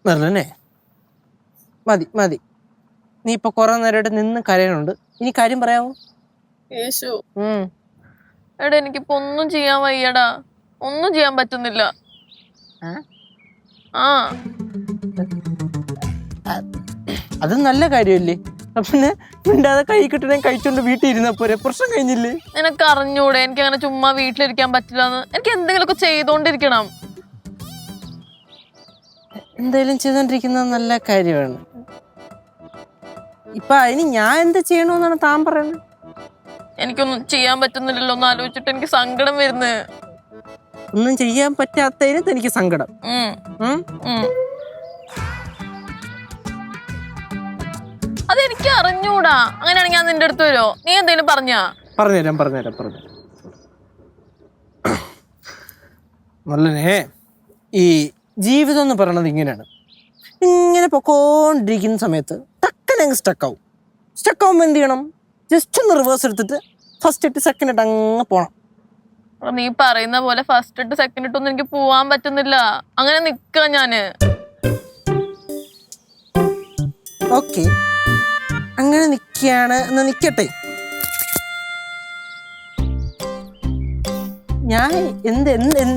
മെർലിനെ മതി മതി, നീ ഇപ്പൊ കുറെ നേരമായിട്ട് നിന്ന് കരയണുണ്ട്. ഇനി കാര്യം പറയാവോ? യേശു എടാ എനിക്കിപ്പോ ഒന്നും ചെയ്യാൻ വയ്യടാ, ഒന്നും ചെയ്യാൻ പറ്റുന്നില്ല. ആ അത് നല്ല കാര്യമല്ലേ? പിന്നെ മിണ്ടാതെ കൈ കിട്ടണേ കഴിച്ചോണ്ട് വീട്ടിൽ ഇരുന്നപ്പോരെ, പ്രശ്നം കഴിഞ്ഞില്ലേ? നിനക്ക് അറിഞ്ഞൂടെ എനിക്ക് അങ്ങനെ ചുമ്മാ വീട്ടിലിരിക്കാൻ പറ്റില്ലെന്ന്? എനിക്ക് എന്തെങ്കിലുമൊക്കെ ചെയ്തോണ്ടിരിക്കണം. എന്തായാലും ചെയ്തോണ്ടിരിക്കുന്നത് നല്ല കാര്യമാണ്. ഇപ്പൊ അതിന് ഞാൻ എന്ത് ചെയ്യണമെന്നാണ് താൻ പറയുന്നത്? എനിക്കൊന്നും ചെയ്യാൻ പറ്റുന്നില്ലല്ലോ എന്ന് ആലോചിച്ചിട്ട് എനിക്ക് സങ്കടം വരുന്നു. ഒന്നും ചെയ്യാൻ പറ്റാത്തതിന് എനിക്ക് സങ്കടം. അതെനിക്ക് അറിഞ്ഞൂടാ. അങ്ങനെയാണെങ്കിൽ ഞാൻ നിന്റെ അടുത്ത് വരുമോ? നീ എന്തെങ്കിലും പറഞ്ഞുതരാം. നല്ലനെ, ഈ ജീവിതം എന്ന് പറയണത് ഇങ്ങനെയാണ്. ഇങ്ങനെ പൊക്കോണ്ടിരിക്കുന്ന സമയത്ത് ടക്കനങ്ങ് സ്റ്റക്കാവുമ്പോൾ എന്ത് ചെയ്യണം? ജസ്റ്റ് ഒന്ന് റിവേഴ്സ് എടുത്തിട്ട് ഫസ്റ്റ് ഇട്ട് സെക്കൻഡ് ഇട്ട് അങ്ങ് പോണം. നീ പറയുന്ന പോലെ ഫസ്റ്റ് ഇട്ട് സെക്കൻഡ് ഇട്ടൊന്നും എനിക്ക് പോവാൻ പറ്റുന്നില്ല. അങ്ങനെ നിക്ക ഞാന്. ഓക്കെ, അങ്ങനെ നിൽക്കുകയാണ് എന്ന് നിൽക്കട്ടെ. ഞാൻ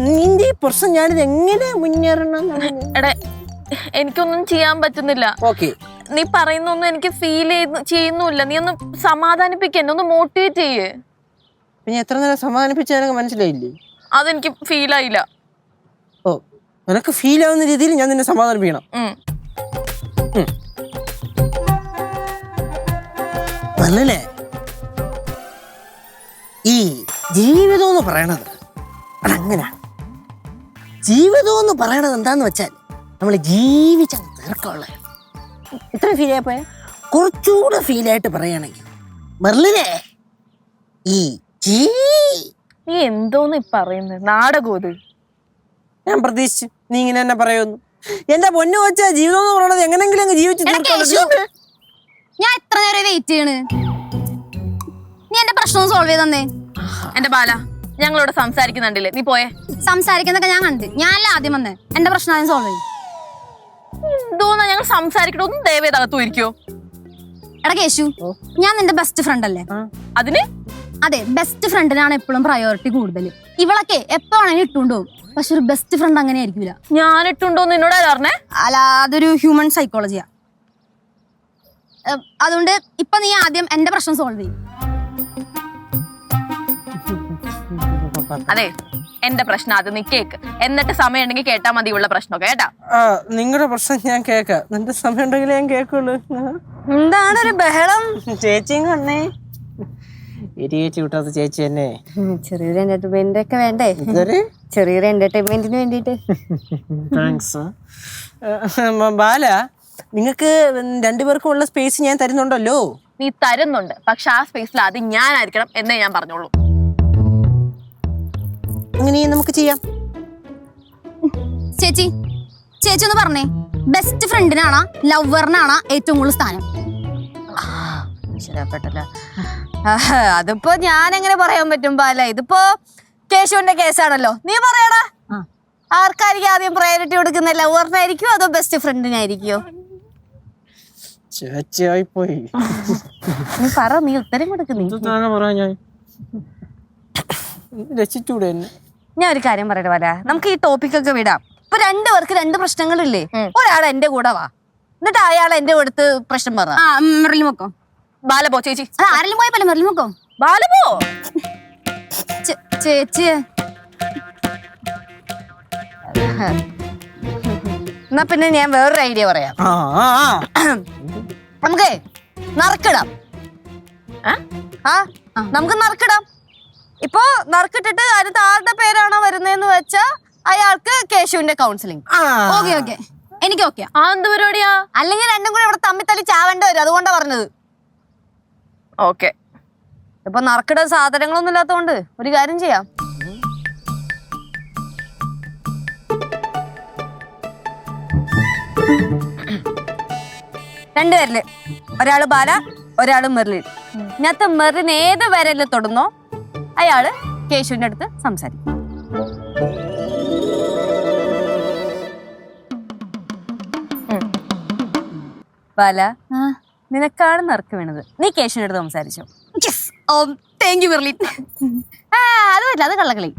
നിന്റെ പ്രശ്നം ഞാനിത് എങ്ങനെ മുന്നേറണം? എടേ, എനിക്കൊന്നും ചെയ്യാൻ പറ്റുന്നില്ല. ഓക്കെ, നീ പറയുന്നൊന്നും എനിക്ക് ഫീൽ ചെയ്യുന്നില്ല. നീ ഒന്ന് സമാധാനിപ്പിക്ക, എന്നെ ഒന്ന് മോട്ടിവേറ്റ് ചെയ്യേ. പിന്നെ എത്ര നേരം സമാധാനിപ്പിച്ചാൽ മനസ്സിലായില്ലേ? അതെനിക്ക് ഫീൽ ആയില്ല. ഓ, നിനക്ക് ഫീൽ ആവുന്ന രീതിയിൽ ഞാൻ നിന്നെ സമാധാനിപ്പിക്കണം. നല്ലേ, ഈ ജീവിതം എന്ന് പറയണത് അതങ്ങനെയാണ്. ജീവിതം എന്ന് പറയണത് എന്താന്ന് വെച്ചാൽ നമ്മൾ ജീവിച്ച തീർക്കമുള്ള ഇത്ര ഫീൽ ആയിപ്പോയ കുറച്ചുകൂടെ ഫീലായിട്ട് പറയുകയാണെങ്കിൽ മെർലിനെ, ഈ നീ എന്തോന്ന് പറയുന്നത്? നാടകോത് ഞാൻ പ്രതീക്ഷിച്ചു നീ ഇങ്ങനെ തന്നെ പറയുന്നു. എന്റെ പൊന്നു വെച്ചാ ജീവിതം എന്ന് പറയണത് എങ്ങനെങ്കിലും അങ്ങ് ജീവിച്ചു. ഞാൻ എത്ര നേരം വെയിറ്റ് ചെയ്യണ്? നീ എന്റെ പ്രശ്നം സോൾവ് ചെയ്ത് തന്നേ. എന്റെ ബാല, ഞങ്ങളോട് സംസാരിക്കുന്നുണ്ടല്ലേ, നീ പോയേ. സംസാരിക്കുന്നൊക്കെ ഞാൻ കണ്ട്. ഞാനല്ല ആദ്യം വന്നേ. എന്റെ പ്രശ്നം ആദ്യം സോൾവ് ചെയ്യും. എന്തോന്നാ ഞങ്ങൾ സംസാരിക്കട്ടെ? ഒന്ന് ദയവേത് അകത്തു ഇരിക്കോ. എടാ കേശു, ഞാൻ നിന്റെ ബെസ്റ്റ് ഫ്രണ്ട് അല്ലേ? അതിന് അതെ, ബെസ്റ്റ് ഫ്രണ്ടിനാണ് എപ്പോഴും പ്രയോറിറ്റി കൂടുതൽ. ഇവളൊക്കെ എപ്പോ വേണമെങ്കിലും ഇട്ടുകൊണ്ടുപോകും. പക്ഷെ ഒരു ബെസ്റ്റ് ഫ്രണ്ട് അങ്ങനെ ആയിരിക്കില്ല. ഞാൻ ഇട്ടുണ്ടോന്ന് എന്നോട് പറഞ്ഞേ? അല്ല, അതൊരു ഹ്യൂമൻ സൈക്കോളജിയാ. അതുകൊണ്ട് ഇപ്പൊ നീ ആദ്യം എന്റെ പ്രശ്നം സോൾവ് ചെയ്യും. അതെ, എന്റെ പ്രശ്നം ആദ്യം നീ കേക്ക്, എന്നിട്ട് സമയം ഉണ്ടെങ്കിൽ കേട്ടാ മതി ഉള്ള പ്രശ്നമൊക്കെ. കേട്ടാ? നിങ്ങളുടെ പ്രശ്നം ഞാൻ കേക്കാം. നിന്റെ സമയം ഉണ്ടെങ്കിൽ ഞാൻ കേക്കുള്ളൂ. എന്താണ് ഒരു ബഹളം? ചേച്ചിയും കണ്ണേ, ചേച്ചി വിട്ടാത്ത ചേച്ചി തന്നെ. ചെറിയൊരു എന്റർടൈൻമെന്റ് ഒക്കെ വേണ്ടേ? ചെറിയൊരു എന്റർടൈൻമെന്റിന് വേണ്ടിട്ട്. താങ്ക്സ്. ബാല, നിങ്ങൾക്ക് രണ്ടുപേർക്കും ഉള്ള സ്പേസ് ഞാൻ തരുന്നുണ്ടല്ലോ. നീ തരുന്നുണ്ട്, പക്ഷെ ആ സ്പേസിൽ ആദ്യം ഞാനായിരിക്കണം എന്നേ ഞാൻ പറഞ്ഞോളൂ. അങ്ങനെ നമുക്ക് ചെയ്യാം. ചേച്ചി ഒന്ന് പറഞ്ഞേ, ബെസ്റ്റ് ഫ്രണ്ടിനാണോ ലവറിനാണോ ഏറ്റവും കൂടുതൽ സ്ഥാനം? ശരിയാപ്പെട്ടല്ല. അതിപ്പോ ഞാൻ എങ്ങനെ പറയാൻ പറ്റും ബാല? ഇതിപ്പോ കേശുവിന്റെ കേസാണല്ലോ. നീ പറയടാ, ആർക്കായിരിക്കും ആദ്യം പ്രയോറിറ്റി കൊടുക്കുന്ന? ലവറിനായിരിക്കും അതോ ബെസ്റ്റ് ഫ്രണ്ടിനായിരിക്കോ? ചേച്ചിയായി പോയി. നീ പറ, നീ ഉത്തരം കൊടുക്കുന്നേ. രക്ഷിച്ചൂടെ എന്നെ? ഞാൻ ഒരു കാര്യം പറയട്ടെ ബാല, നമുക്ക് ഈ ടോപ്പിക്കൊക്കെ വിടാം. ഇപ്പൊ രണ്ടുപേർക്ക് രണ്ട് പ്രശ്നങ്ങളില്ലേ? ഒരാൾ എന്റെ കൂടെ വാ, എന്നിട്ട് അയാൾ എന്റെ അടുത്ത് പ്രശ്നം പറ. മെറിലുമൊക്കോ ബാല പോ ചേച്ചി. ആരെങ്കിലും പോയപ്പോ മെറിലുമൊക്കോ ബാല പോ. ചേച്ചി എന്നാ പിന്നെ ഞാൻ വേറൊരു ഐഡിയ പറയാം. നമുക്ക് നറുക്കിടാം. നമുക്ക് നറുക്കിടാം. ഇപ്പൊ നറുക്കിട്ടിട്ട് അതിന് ആരുടെ പേരാണോ വരുന്നതെന്ന് വെച്ചാ അയാൾക്ക് കേശുവിന്റെ കൗൺസിലിംഗ്. ഓക്കെ, എനിക്ക് ഓക്കെ. എന്ത് പരിപാടിയാ? അല്ലെങ്കിൽ രണ്ടും കൂടെ ഇവിടെ തമ്മിൽ തല്ലി ചാവേണ്ടി വരും. അതുകൊണ്ടാ പറഞ്ഞത്. ഓക്കെ. ഇപ്പൊ നറുക്കിടാൻ സാധനങ്ങളൊന്നും ഇല്ലാത്തതുകൊണ്ട് ഒരു കാര്യം ചെയ്യാം. രണ്ടുപേരില് ഒരാള് ബാല, ഒരാള് മെർലിൻ. ഇതിനകത്ത് മെർലിൻ ഏത് വരല് തൊടുന്നോ അയാള് കേശുവിന്റെ അടുത്ത് സംസാരിക്കും. ബാല നിനക്കാണ് നറുക്ക് വീണത്. നീ കേശുവിന്റെ അടുത്ത് സംസാരിച്ചോ? Thank you Merlin. അത് പറ്റില്ല, അത് കള്ളക്കളി.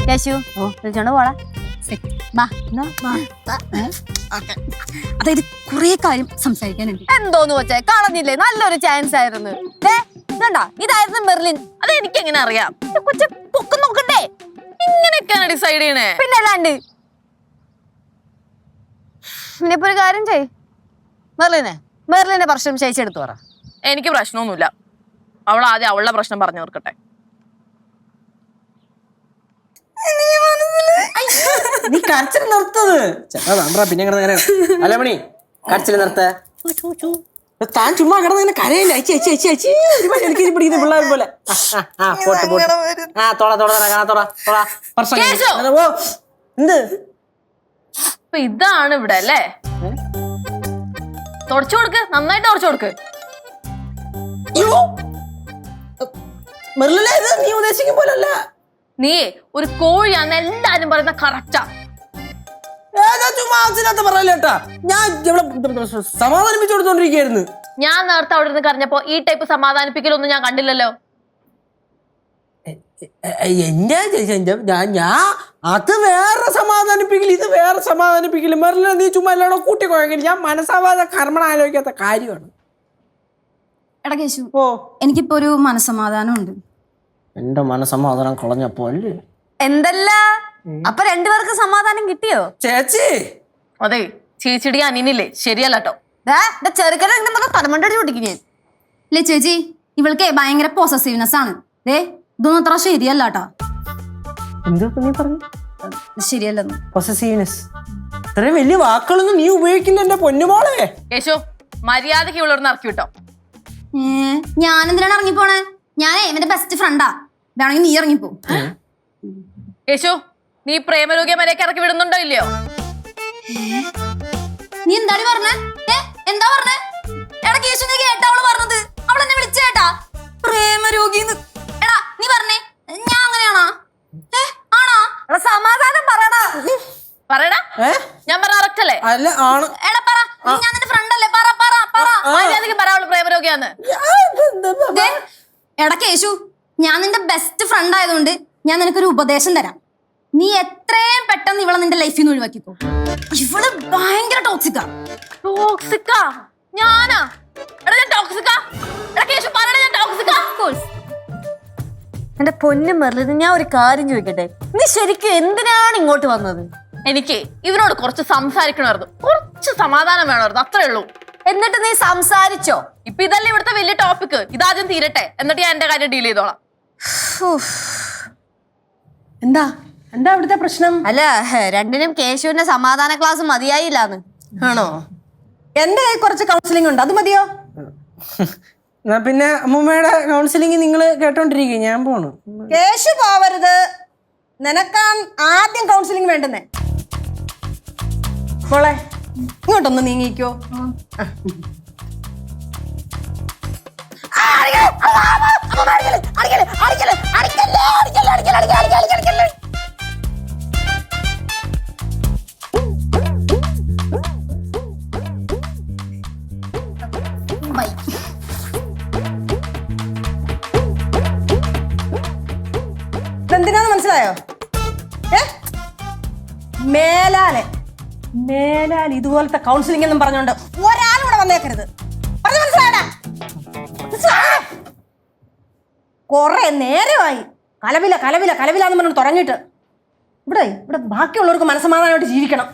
കേശു വിളിച്ചോണ്ട് പോടാ. അതായത് കുറെ കാര്യം സംസാരിക്കാനുണ്ട്. എന്തോന്ന് വെച്ചേ, കളഞ്ഞില്ലേ? നല്ലൊരു ചാൻസ് ആയിരുന്നു. ഇതണ്ടാ, ഇതായിരുന്നു മെർലിൻ. അത് എനിക്ക് എങ്ങനെ അറിയാം? കൊച്ചു പൊക്കം നോക്കണ്ടേ? ഇങ്ങനെയൊക്കെയാണ് ഡിസൈഡ് ചെയ്യണേ. പിന്നെ അല്ലാണ്ട് ഇനിയിപ്പോ ഒരു കാര്യം ചെയ്, മെർലിന്റെ പ്രശ്നം ചേച്ചെടുത്തു പറ. എനിക്ക് പ്രശ്നമൊന്നുമില്ല. അവൾ ആദ്യം അവളുടെ പ്രശ്നം പറഞ്ഞു തീർക്കട്ടെ. നീ കരച്ചിൽ നിർത്തത്. പിന്നെ അല്ല മണി കരച്ചിൽ നിർത്ത. താൻ ചുമ്മാ കിടന്ന് കരയില്ല. എനിക്ക് പിടിക്കുന്ന പിള്ളേർ പോലെ. എന്ത് അപ്പൊ ഇതാണ് ഇവിടെ അല്ലേ? തുടച്ചു കൊടുക്ക്, നന്നായിട്ട് തുടച്ചു കൊടുക്ക്. നീ ഉദ്ദേശിക്കും പോലല്ല. നീ ഒരു കോഴിയാന്ന് എല്ലാരും പറയുന്ന കറക്റ്റാ. പറയല്ലേട്ടാ, ഞാൻ സമാധാനിപ്പിച്ചു കൊടുത്തോണ്ടിരിക്കുന്നു. ഞാൻ നേരത്തെ അവിടെ നിന്ന് കരഞ്ഞപ്പോ ഈ ടൈപ്പ് സമാധാനിപ്പിക്കലൊന്നും ഞാൻ കണ്ടില്ലല്ലോ. ഞാൻ അത് വേറെ സമാധാനിപ്പിക്കൽ, ഇത് വേറെ സമാധാനിപ്പിക്കൽ. മെറില നീ ചുമ്മാ എല്ലാടോ കൂട്ടിക്കോയെങ്കിൽ ഞാൻ മനസ്സാവാതെ കർമ്മണം ആലോചിക്കാത്ത കാര്യമാണ്. എടാ കേശു, ഓ എനിക്കിപ്പോ ഒരു മനസ്സമാധാനം ഉണ്ട്. എന്റെ മനസ്സമാധാനം കളഞ്ഞപ്പോ അല്ലേ? എന്തല്ല അപ്പൊ രണ്ടുപേർക്ക് സമാധാനം കിട്ടിയോ? ചേച്ചി അതെ, ചേച്ചിടി അനിയനില്ലേ ശരിയല്ല കേട്ടോ. ചെറുക്കനെ തലമണ്ടടി പൊട്ടിക്കും ഞാൻ. അല്ലേ ചേച്ചി, ഇവൾക്ക് ഭയങ്കര പോസസീവ്നെസ് ആണ്. ഇതൊന്നും അത്ര ശരിയല്ല കേട്ടാ. എന്താ നീ പറഞ്ഞു? ശരിയല്ലെന്ന്. പൊസസീവ്നെസ് ഇത്രയും വലിയ വാക്കുകളൊന്നും നീ ഉപയോഗിക്കില്ല എന്റെ പൊന്നുമോളെ. യേശു മര്യാദക്ക് ഇവളോട് ഇറക്കി വിട്ടോ. ഞാൻ എന്തിനാണ് ഇറങ്ങിപ്പോണേ? ഞാനേ എന്റെ ബെസ്റ്റ് ഫ്രണ്ടാ. വേണമെങ്കിൽ നീ ഇറങ്ങിപ്പോ. യേശു നീ പ്രേമരോഗ്യ മരയൊക്കെ ഇറക്കി വിടുന്നുണ്ടോ ഇല്ലയോ? നീ എന്താണ് പറഞ്ഞേ? എന്താ പറഞ്ഞേ? എടാ കേശു, നീ കേട്ടാ അവള് പറഞ്ഞത്? അവളെന്നെ വിളിച്ചേട്ടാ പ്രേമരോഗിന്ന്. എടാ നീ പറഞ്ഞേ, ഞാൻ അങ്ങനെയാണോ? ആണോ? സമാധാനം പറയടാ. പറയടാ, ഞാൻ പറഞ്ഞ കറക്റ്റ് അല്ലേ? അല്ല ആണ്. എടാ പറ, ഞാൻ നിന്റെ ഫ്രണ്ട് അല്ലേ? പറ പറ പറ. മര്യാദക്ക് പറ അവള് പ്രേമരോഗ്യാന്ന്. എടാ കേശു, ഞാൻ നിന്റെ ബെസ്റ്റ് ഫ്രണ്ട് ആയതുകൊണ്ട് ഞാൻ നിനക്കൊരു ഉപദേശം തരാം. നീ എത്രയും പെട്ടെന്ന് ഇവളെ നിന്റെ ലൈഫിൽ നിന്ന് ഒഴിവാക്കിക്കോ. ഇവള് ഭയങ്കര ടോക്സിക്കാ. ടോക്സിക്കാ? ഞാനാ? എടാ ഞാൻ ടോക്സിക്കാ? എടാ കേശു പറയണ ഞാൻ ടോക്സിക്കാ? എന്റെ പൊന്നു മെർലിൻ, ഞാൻ ഒരു കാര്യം ചോദിക്കട്ടെ, നീ ശരിക്കും എന്തിനാണ് ഇങ്ങോട്ട് വന്നത്? എനിക്ക് ഇവനോട് കുറച്ച് സംസാരിക്കണമായിരുന്നു, കുറച്ച് സമാധാനം വേണമായിരുന്നു, അത്രേ ഉള്ളൂ. എന്നിട്ട് നീ സംസാരിച്ചോ? ഇപ്പൊ ഇതല്ലേ ഇവിടുത്തെ വലിയ ടോപ്പിക്. ഇതാദ്യം തീരട്ടെ, എന്നിട്ട് ഞാൻ എന്റെ കാര്യം ഡീൽ ചെയ്തോളാം. എന്താ എന്താ ഇവിടുത്തെ പ്രശ്നം? അല്ല, രണ്ടിനും കേശുവിന്റെ സമാധാന ക്ലാസ് മതിയായില്ലാന്ന്. ആണോ? എന്റെ കയ്യിൽ കുറച്ച് കൗൺസിലിംഗ് ഉണ്ട്, അത് മതിയോ? എന്നാ പിന്നെ അമ്മൂമ്മയുടെ കൗൺസിലിംഗ് നിങ്ങൾ കേട്ടോണ്ടിരിക്കും, ഞാൻ പോണു. കേശു പോവരുത്, നിനക്കാൻ ആദ്യം കൗൺസിലിംഗ് വേണ്ടുന്നേ. മോളെ ഇങ്ങോട്ടൊന്ന് നീങ്ങിക്കോ. എന്തിനാന്ന് മനസ്സിലായോ? മേലാൽ ഇതുപോലത്തെ കൗൺസിലിംഗ് എന്നും പറഞ്ഞോണ്ട് ഒരാളും ഇവിടെ വന്നേക്കരുത്. പറഞ്ഞു മനസ്സിലായടാ? കൊറേ നേരമായി കലവില കലവില കലവില എന്ന് പറഞ്ഞു തുടങ്ങിയിട്ട്. ഇവിടെ ബാക്കിയുള്ളവർക്ക് മനസ്സമാധാനമായിട്ട് ജീവിക്കണം.